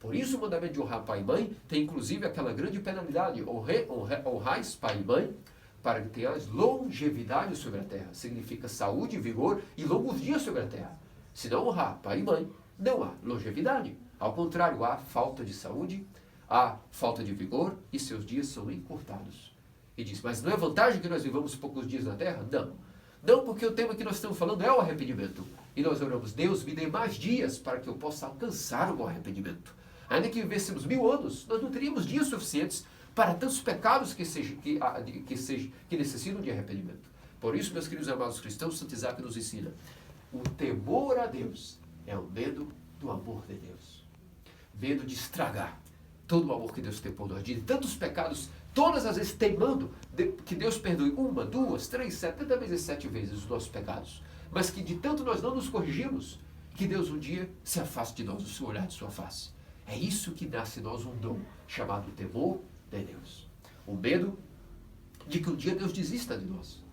Por isso o mandamento de honrar pai e mãe tem inclusive aquela grande penalidade, honrais pai e mãe, para que tenhas longevidade sobre a terra. Significa saúde, vigor e longos dias sobre a terra. Se não honrar pai e mãe, não há longevidade. Ao contrário, há falta de saúde, há falta de vigor e seus dias são encurtados. E diz, mas não é vantagem que nós vivamos poucos dias na terra? Não. Não, porque o tema que nós estamos falando é o arrependimento. E nós oramos, Deus, me dê mais dias para que eu possa alcançar o meu arrependimento. Ainda que vivêssemos 1000 anos, nós não teríamos dias suficientes para tantos pecados que necessitam de arrependimento. Por isso, meus queridos amados cristãos, Santo Isaac nos ensina, o temor a Deus é o medo do amor de Deus. Medo de estragar todo o amor que Deus tem por nós. De tantos pecados, todas as vezes teimando que Deus perdoe 1, 2, 3, 70 vezes 7 vezes os nossos pecados. Mas que de tanto nós não nos corrigimos, que Deus um dia se afaste de nós, o seu olhar de sua face. É isso que nasce em nós um dom, chamado temor de Deus. O medo de que um dia Deus desista de nós.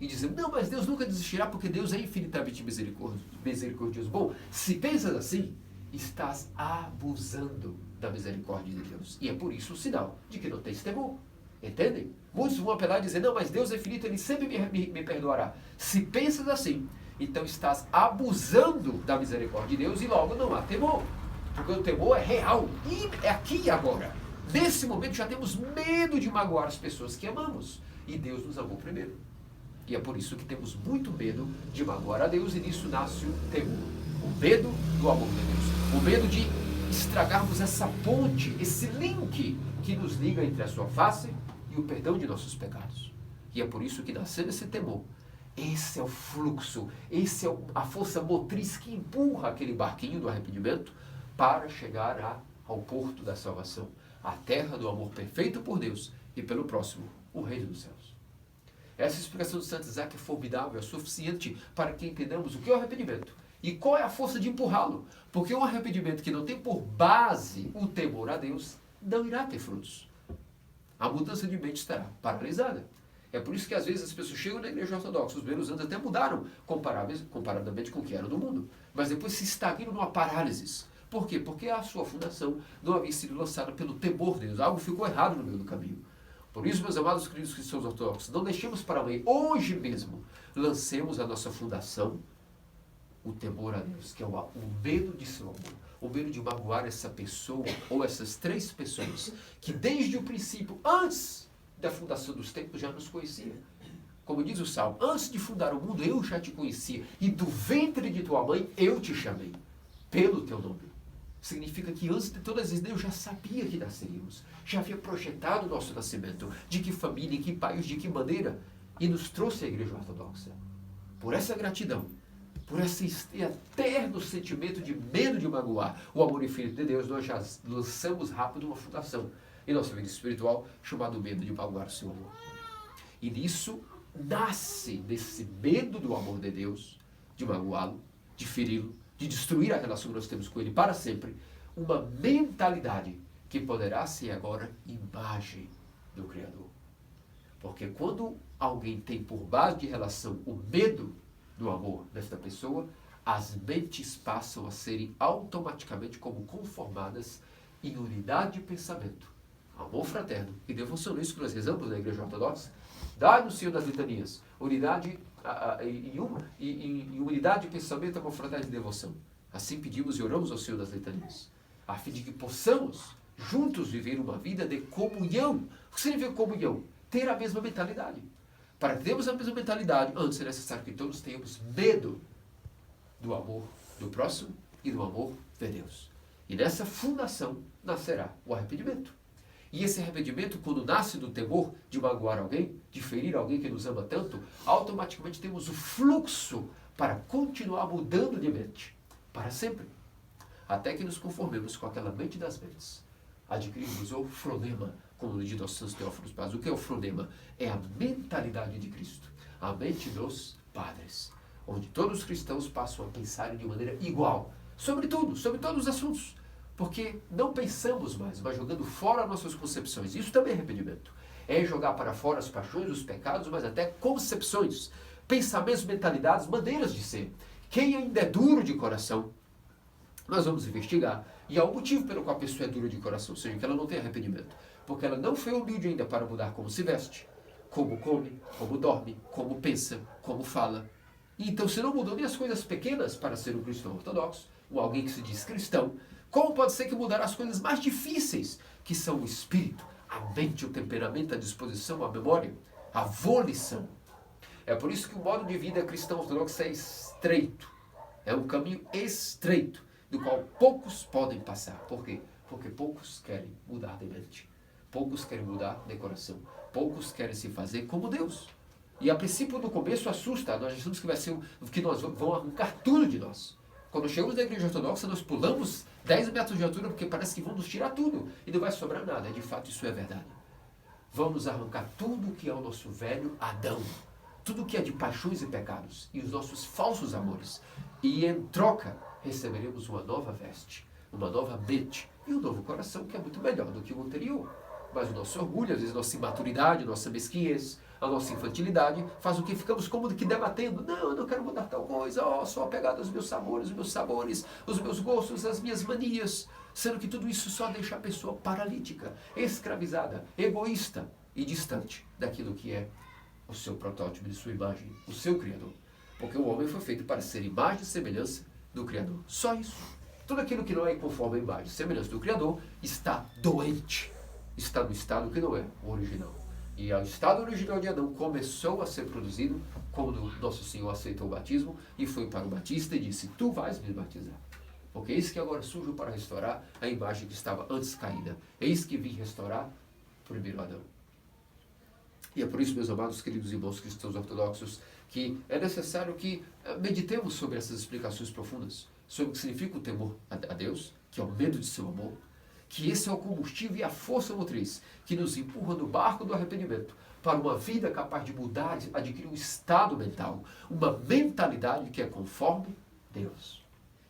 E dizer, não, mas Deus nunca desistirá porque Deus é infinitamente misericordioso. Bom, se pensas assim, estás abusando da misericórdia de Deus. E é por isso o sinal de que não tens temor. Entendem? Muitos vão apelar e dizer, não, mas Deus é infinito, Ele sempre me perdoará. Se pensas assim, então estás abusando da misericórdia de Deus e logo não há temor. Porque o temor é real. E é aqui e agora. Nesse momento já temos medo de magoar as pessoas que amamos. E Deus nos amou primeiro. E é por isso que temos muito medo de magoar a Deus, e nisso nasce o temor. O medo do amor de Deus. O medo de estragarmos essa ponte, esse link que nos liga entre a sua face e o perdão de nossos pecados. E é por isso que, nascendo esse temor, esse é o fluxo, esse é a força motriz que empurra aquele barquinho do arrependimento para chegar ao porto da salvação, a terra do amor perfeito por Deus e pelo próximo, o reino dos céus. Essa explicação do Santo Isaac é formidável, é suficiente para que entendamos o que é o arrependimento e qual é a força de empurrá-lo. Porque um arrependimento que não tem por base o temor a Deus não irá ter frutos. A mudança de mente estará paralisada. É por isso que às vezes as pessoas chegam na igreja ortodoxa, os primeiros anos até mudaram comparadamente com o que era no mundo, mas depois se estagnam numa parálise. Por quê? Porque a sua fundação não havia sido lançada pelo temor de Deus. Algo ficou errado no meio do caminho. Por isso, meus amados queridos cristãos ortodoxos, não deixemos para amanhã. Hoje mesmo, lancemos a nossa fundação, o temor a Deus, que é o medo de seu amor. O medo de magoar essa pessoa, ou essas três pessoas, que desde o princípio, antes da fundação dos tempos, já nos conhecia. Como diz o Salmo, antes de fundar o mundo, eu já te conhecia, e do ventre de tua mãe, eu te chamei, pelo teu nome. Significa que antes de todas as Deus já sabia que nasceríamos, já havia projetado o nosso nascimento, de que família, em que país, de que maneira, e nos trouxe à igreja ortodoxa. Por essa gratidão, por esse eterno sentimento de medo de magoar o amor infinito de Deus, nós já lançamos rápido uma fundação em nossa vida espiritual, chamado medo de magoar o seu amor. E nisso nasce desse medo do amor de Deus, de magoá-lo, de feri-lo, de destruir a relação que nós temos com Ele para sempre, uma mentalidade que poderá ser agora imagem do Criador. Porque quando alguém tem por base de relação o medo do amor desta pessoa, as mentes passam a serem automaticamente como conformadas em unidade de pensamento, amor fraterno e devoção. Isso que nós rezamos na Igreja Ortodoxa. Dá-nos, Senhor, das litanias, unidade em unidade de pensamento, amor fraterno e devoção. Assim pedimos e oramos ao Senhor das litanias, a fim de que possamos juntos viver uma vida de comunhão. O que significa comunhão? Ter a mesma mentalidade. Para termos a mesma mentalidade, antes é necessário que todos tenhamos medo do amor do próximo e do amor de Deus. E nessa fundação nascerá o arrependimento. E esse arrependimento, quando nasce do temor de magoar alguém, de ferir alguém que nos ama tanto, automaticamente temos o fluxo para continuar mudando de mente, para sempre. Até que nos conformemos com aquela mente das mentes. Adquirimos o fronema, como no dia do Santo Teófilo Paz. O que é o fronema? É a mentalidade de Cristo, a mente dos padres, onde todos os cristãos passam a pensar de maneira igual, sobre tudo, sobre todos os assuntos. Porque não pensamos mais, mas jogando fora nossas concepções. Isso também é arrependimento. É jogar para fora as paixões, os pecados, mas até concepções, pensamentos, mentalidades, maneiras de ser. Quem ainda é duro de coração, nós vamos investigar. E há um motivo pelo qual a pessoa é dura de coração, ou seja, que ela não tem arrependimento. Porque ela não foi humilde ainda para mudar como se veste, como come, como dorme, como pensa, como fala. E então, se não mudou nem as coisas pequenas para ser um cristão ortodoxo, ou alguém que se diz cristão, como pode ser que mudará as coisas mais difíceis, que são o espírito, a mente, o temperamento, a disposição, a memória, a volição? É por isso que o modo de vida cristão ortodoxo é estreito. É um caminho estreito, do qual poucos podem passar. Por quê? Porque poucos querem mudar de mente. Poucos querem mudar de coração. Poucos querem se fazer como Deus. E a princípio, no começo, assusta. Nós achamos que vai ser que nós vão arrancar tudo de nós. Quando chegamos na igreja ortodoxa, nós pulamos 10 metros de altura porque parece que vão nos tirar tudo e não vai sobrar nada. De fato, isso é verdade. Vão nos arrancar tudo que é o nosso velho Adão. Tudo que é de paixões e pecados e os nossos falsos amores. E em troca, receberemos uma nova veste, uma nova mente e um novo coração que é muito melhor do que o anterior. Mas o nosso orgulho, às vezes a nossa imaturidade, a nossa mesquinhez, a nossa infantilidade, faz o que ficamos como que debatendo. Não, eu não quero mudar tal coisa. Sou apegado aos meus sabores, os meus gostos, as minhas manias. Sendo que tudo isso só deixa a pessoa paralítica, escravizada, egoísta e distante daquilo que é o seu protótipo de sua imagem, o seu Criador. Porque o homem foi feito para ser imagem e semelhança do Criador. Só isso. Tudo aquilo que não é conforme a imagem e semelhança do Criador está doente. Está no estado que não é o original. E o estado original de Adão começou a ser produzido quando nosso Senhor aceitou o batismo e foi para o Batista e disse: tu vais me batizar. Porque eis que agora surjo para restaurar a imagem que estava antes caída. Eis que vim restaurar o primeiro Adão. E é por isso, meus amados, queridos irmãos cristãos ortodoxos, que é necessário que meditemos sobre essas explicações profundas, sobre o que significa o temor a Deus, que é o medo de seu amor, que esse é o combustível e a força motriz que nos empurra no barco do arrependimento para uma vida capaz de mudar, de adquirir um estado mental, uma mentalidade que é conforme Deus.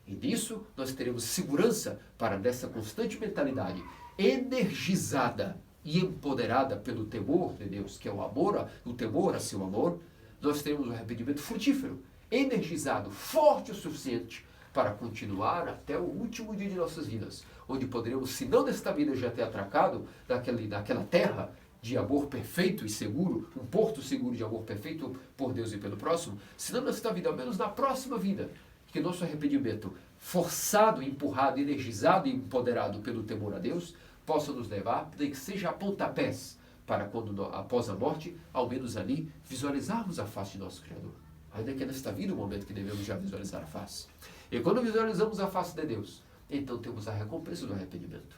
E nisso nós teremos segurança para dessa constante mentalidade energizada e empoderada pelo temor de Deus, que é o temor a seu amor, nós teremos um arrependimento frutífero, energizado, forte o suficiente para continuar até o último dia de nossas vidas, onde poderemos, se não nesta vida já ter atracado naquela terra de amor perfeito e seguro, um porto seguro de amor perfeito por Deus e pelo próximo, se não nesta vida, ao menos na próxima vida, que nosso arrependimento, forçado, empurrado, energizado e empoderado pelo temor a Deus, possa nos levar, nem que seja a pontapés, para quando, após a morte, ao menos ali, visualizarmos a face de nosso Criador. Ainda que é nesta vida o momento que devemos já visualizar a face. E quando visualizamos a face de Deus, então temos a recompensa do arrependimento.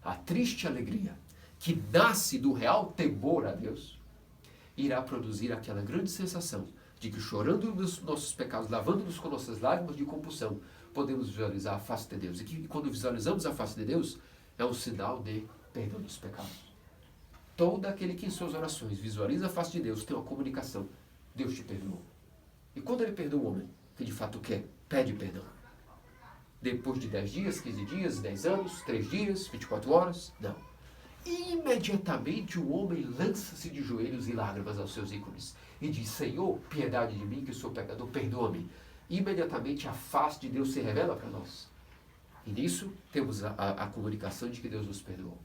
A triste alegria que nasce do real temor a Deus, irá produzir aquela grande sensação de que, chorando nos nossos pecados, lavando-nos com nossas lágrimas de compulsão, podemos visualizar a face de Deus. E que quando visualizamos a face de Deus, é um sinal de perdão dos pecados. Todo aquele que em suas orações visualiza a face de Deus tem uma comunicação. Deus te perdoou. E quando ele perdoa o homem, que de fato quer, pede perdão. Depois de 10 dias, 15 dias, 10 anos, 3 dias, 24 horas, não. Imediatamente o homem lança-se de joelhos e lágrimas aos seus ícones e diz: Senhor, piedade de mim que sou pecador, perdoa-me. Imediatamente a face de Deus se revela para nós. E nisso temos a comunicação de que Deus nos perdoou.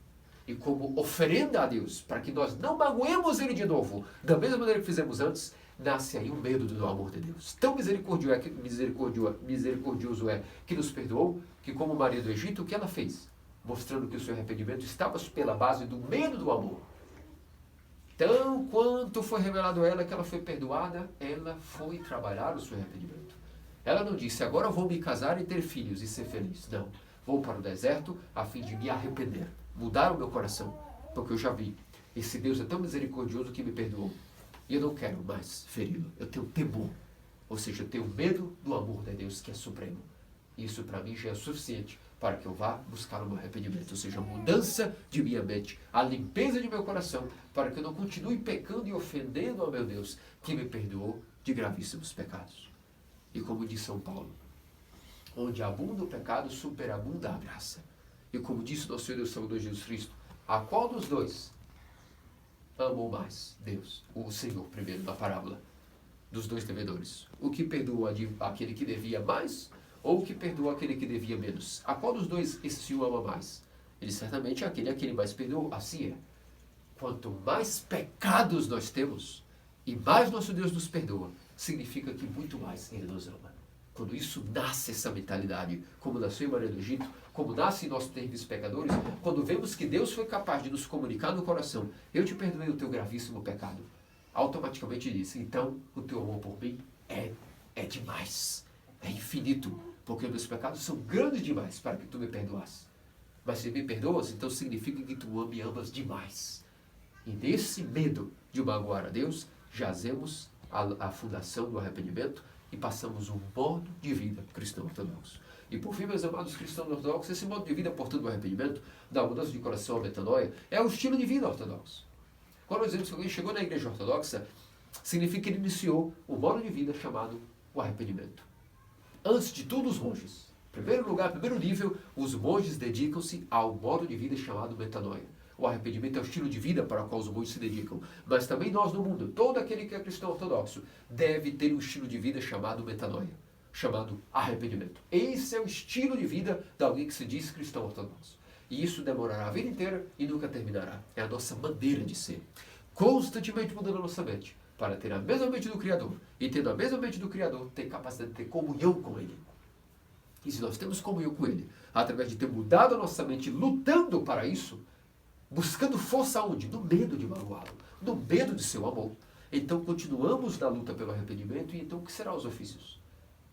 E como oferenda a Deus, para que nós não magoemos Ele de novo, da mesma maneira que fizemos antes, nasce aí o medo do amor de Deus. Tão misericordioso é que nos perdoou, que como Maria do Egito, o que ela fez? Mostrando que o seu arrependimento estava pela base do medo do amor. Tão quanto foi revelado a ela que ela foi perdoada, ela foi trabalhar o seu arrependimento. Ela não disse: agora eu vou me casar e ter filhos e ser feliz. Não. Vou para o deserto a fim de me arrepender. Mudar o meu coração. Porque eu já vi. Esse Deus é tão misericordioso que me perdoou. E eu não quero mais feri-lo. Eu tenho temor. Ou seja, eu tenho medo do amor de Deus que é supremo. Isso para mim já é suficiente para que eu vá buscar o meu arrependimento. Ou seja, a mudança de minha mente, a limpeza de meu coração, para que eu não continue pecando e ofendendo ao meu Deus, que me perdoou de gravíssimos pecados. E como diz São Paulo, onde abunda o pecado, superabunda a graça. E como disse nosso Senhor Deus Salvador Jesus Cristo, a qual dos dois amou mais Deus? O Senhor, primeiro, na parábola dos dois devedores. O que perdoa aquele que devia mais, ou o que perdoa aquele que devia menos? A qual dos dois esse Senhor ama mais? Ele certamente é aquele a quem ele mais perdoou. Assim é. Quanto mais pecados nós temos, e mais nosso Deus nos perdoa, significa que muito mais Ele nos ama. Quando isso nasce, essa mentalidade, como nasceu em Maria do Egito, como nasce em nossos terríveis pecadores, quando vemos que Deus foi capaz de nos comunicar no coração: eu te perdoei o teu gravíssimo pecado, automaticamente diz: então o teu amor por mim é demais, é infinito, porque os meus pecados são grandes demais para que tu me perdoasse. Mas se me perdoas, então significa que tu me amas demais. E nesse medo de magoar a Deus, jazemos a fundação do arrependimento e passamos um modo de vida cristão ortodoxo. E por fim, meus amados cristãos ortodoxos, esse modo de vida, portanto, do arrependimento, da mudança de coração à metanoia, é o estilo de vida ortodoxo. Quando nós dizemos que alguém chegou na igreja ortodoxa, significa que ele iniciou um modo de vida chamado o arrependimento. Antes de tudo, os monges. Em primeiro lugar, em primeiro nível, os monges dedicam-se ao modo de vida chamado metanoia. O arrependimento é o estilo de vida para o qual os monges se dedicam. Mas também nós no mundo, todo aquele que é cristão ortodoxo, deve ter um estilo de vida chamado metanoia, chamado arrependimento. Esse é o estilo de vida de alguém que se diz cristão ortodoxo. E isso demorará a vida inteira e nunca terminará. É a nossa maneira de ser. Constantemente mudando a nossa mente, para ter a mesma mente do Criador. E tendo a mesma mente do Criador, ter capacidade de ter comunhão com Ele. E se nós temos comunhão com Ele, através de ter mudado a nossa mente, lutando para isso, buscando força aonde? No medo de magoá-lo, no medo de seu amor. Então continuamos na luta pelo arrependimento. E então o que serão os ofícios?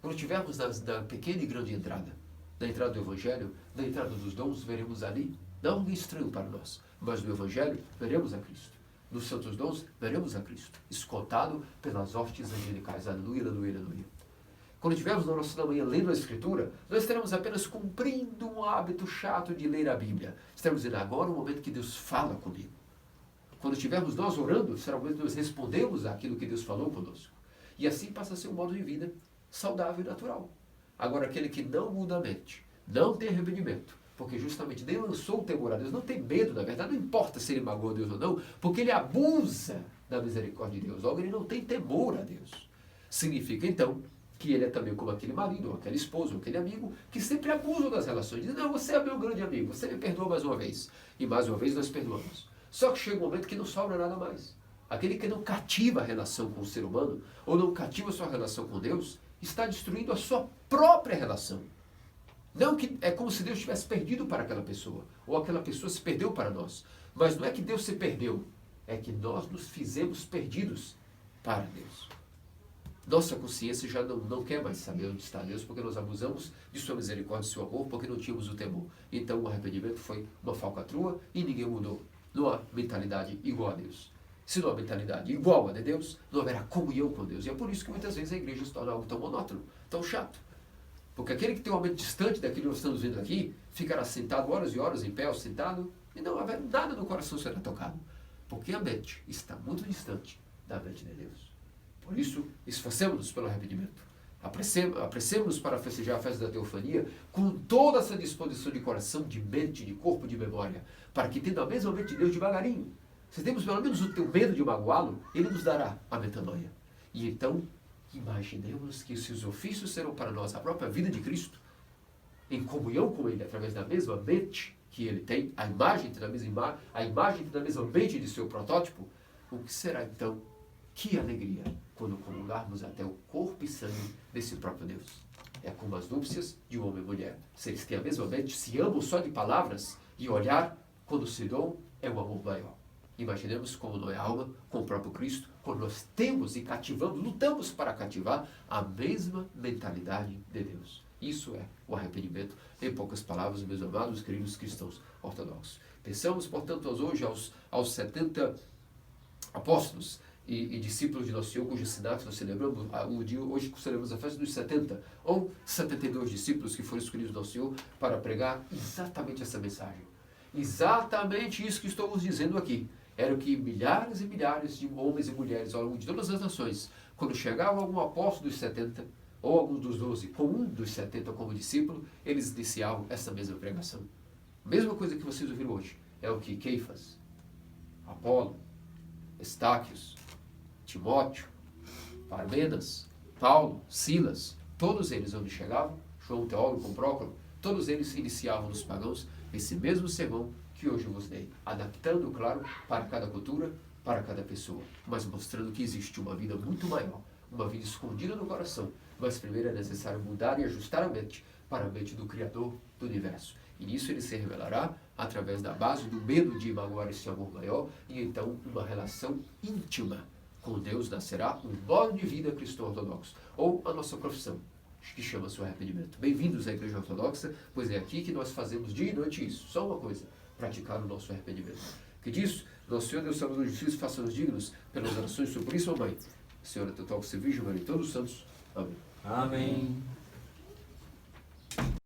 Quando estivermos na pequena e grande entrada, na entrada do Evangelho, na entrada dos dons, veremos ali, não alguém estranho para nós, mas no Evangelho veremos a Cristo. Nos santos dons veremos a Cristo, escoltado pelas hostes angelicais. Aleluia, aleluia, aleluia. Quando estivermos na oração da manhã lendo a Escritura, nós estaremos apenas cumprindo um hábito chato de ler a Bíblia. Estaremos dizendo, agora é o momento que Deus fala comigo. Quando estivermos nós orando, será o momento que nós respondemos àquilo que Deus falou conosco. E assim passa a ser um modo de vida saudável e natural. Agora, aquele que não muda a mente, não tem arrependimento, porque justamente nem lançou o temor a Deus, não tem medo, na verdade, não importa se ele magoou Deus ou não, porque ele abusa da misericórdia de Deus. Logo, ele não tem temor a Deus. Significa, então, que ele é também como aquele marido, ou aquela esposa, ou aquele amigo, que sempre abusam das relações. Diz, não, você é meu grande amigo, você me perdoa mais uma vez. E mais uma vez nós perdoamos. Só que chega um momento que não sobra nada mais. Aquele que não cativa a relação com o ser humano, ou não cativa a sua relação com Deus, está destruindo a sua própria relação. Não que é como se Deus tivesse perdido para aquela pessoa, ou aquela pessoa se perdeu para nós. Mas não é que Deus se perdeu, é que nós nos fizemos perdidos para Deus. Nossa consciência já não quer mais saber onde está Deus, porque nós abusamos de sua misericórdia e seu amor, porque não tínhamos o temor. Então o arrependimento foi uma falcatrua e ninguém mudou. Não há mentalidade igual a Deus. Se não há mentalidade igual a de Deus, não haverá comunhão com Deus. E é por isso que muitas vezes a igreja se torna algo tão monótono, tão chato. Porque aquele que tem uma mente distante daquilo que nós estamos vendo aqui, ficará sentado horas e horas em pé ou sentado, e não haverá nada no coração será tocado. Porque a mente está muito distante da mente de Deus. Por isso, esforcemos-nos pelo arrependimento. Apressemos-nos para festejar a festa da teofania com toda essa disposição de coração, de mente, de corpo, de memória, para que, tendo a mesma mente de Deus devagarinho, se temos pelo menos o teu medo de magoá-lo, ele nos dará a metanoia. E então, imaginemos que esses ofícios serão para nós a própria vida de Cristo, em comunhão com Ele, através da mesma mente que Ele tem, a imagem da mesma mente de seu protótipo. O que será então? Que alegria quando comungarmos até o corpo e sangue desse próprio Deus. É como as núpcias de um homem e mulher. Se eles têm a mesma mente, se amam só de palavras e olhar, quando se dão, é um amor maior. Imaginemos como não é alma com o próprio Cristo, quando nós temos e cativamos, lutamos para cativar a mesma mentalidade de Deus. Isso é o arrependimento, em poucas palavras, meus amados queridos cristãos ortodoxos. Pensamos, portanto, hoje aos 70 apóstolos e discípulos de Nosso Senhor, cujo assinato nós celebramos, hoje celebramos a festa dos 70, ou 72 discípulos que foram escolhidos do Nosso Senhor para pregar exatamente essa mensagem. Exatamente isso que estamos dizendo aqui. Era o que milhares e milhares de homens e mulheres ao longo de todas as nações, quando chegava algum apóstolo dos 70, ou algum dos 12, com um dos 70 como discípulo, eles iniciavam essa mesma pregação. A mesma coisa que vocês ouviram hoje é o que Keifas, Apolo, Estáquios, Timóteo, Parmenas, Paulo, Silas, todos eles onde chegavam, João Teólogo com Prócoro, todos eles iniciavam nos pagãos esse mesmo sermão que hoje eu vos dei, adaptando, claro, para cada cultura, para cada pessoa, mas mostrando que existe uma vida muito maior, uma vida escondida no coração, mas primeiro é necessário mudar e ajustar a mente para a mente do Criador do Universo. E nisso ele se revelará através da base do medo de magoar esse amor maior, e então uma relação íntima com Deus nascerá um modo de vida cristão ortodoxo, ou a nossa profissão, que chama-se o arrependimento. Bem-vindos à Igreja Ortodoxa, pois é aqui que nós fazemos dia e noite isso, só uma coisa, praticar o nosso arrependimento. Que disso, nosso Senhor Deus Salvador de Jesus, faça-nos dignos pelas orações sobre isso, Mãe. Senhora, teu toque se virgem, Maria e todos os santos. Amém. Amém.